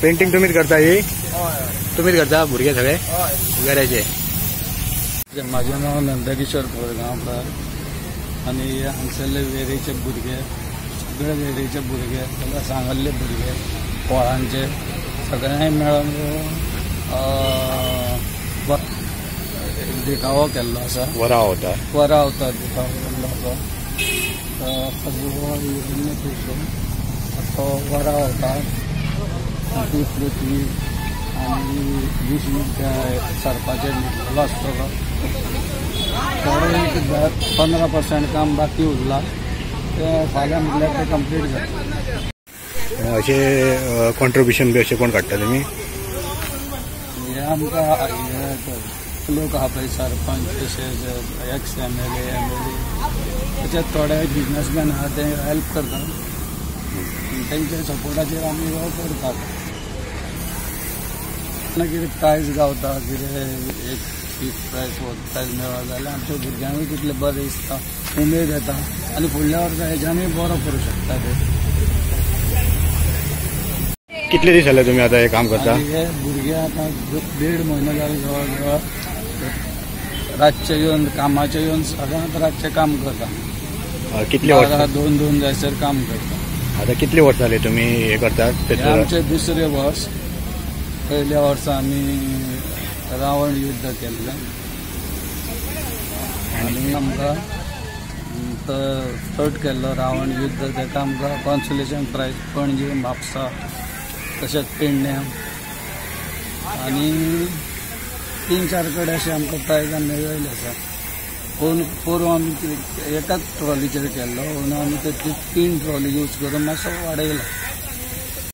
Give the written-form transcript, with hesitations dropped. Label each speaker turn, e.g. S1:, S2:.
S1: Painting तुम्हीच करता ही? तुम्हीच करता भुरगे सगळे घराचे?
S2: माझे नाव नंदकिशोर कोरगांवकर आणि हांगसरले वेरेचे भुरगे सगळे वेरेचे भुरगे सगळे सांगल्ले भुरगे पोळांचे सगळ्यांनी मेळून देखावो केल्लो आसा. वराव होता देखावो केल्लो आसा. तो वराव होता ती पृथ्वी आणि 20 मिनटां सरपाचेर निघलो आसतलो. 15% काम बाकी उरला ते फाल्यां म्हटल्यार ते कंप्लीट जाता.
S1: अशें कॉन्ट्रिब्युशन बी अशें कोण काडटा तुमी?
S2: हे आमकां लोक आहा पळय सरपंच तशेंच एक्स MLA तशेंच थोडे बिजनसमॅन आहा ते हेल्प करतात. तेंच्या सपोर्टाचेर आमी हो करतात. कितें प्रायज गावता कितें एक फीफ्थ प्रायज फोर्थ प्रायज मेळ्ळो जाल्यार आमच्या भुरग्यांकूय तितलें बरें दिसता, उमेद येता आनी फुडल्या वर्सा हेज्यानूय बरो करूं शकता ते.
S1: कितले दीस जाले तुमी आतां हें काम करता?
S2: हे भुरगे आतां 1.5 म्हयनो जाले जवळ जवळ रातचे येवन कामाचे येवन सदांच रातचे काम करता.
S1: कितले वर्सां?
S2: 2 जायसर काम करता.
S1: आता कितले वर्ष जाले तुम्ही हे करतात?
S2: आमचे 2रे वर्स. पहिल्या वर्सा आमी रावण युद्ध केल्लें आनी आमकां थर्ड केल्लो रावण युद्ध. ताका आमकां कॉन्सोलेशन प्रायज पणजे म्हापसा तशेंच पेडण्यां आनी 3-4 कडेन अशें आमकां प्रायजां मेळिल्ले आसा. पोरू आमी एकाच ट्रॉलीचेर केल्लो, आनी आमी ते 3 ट्रॉली यूज करून मातसो वाडयला.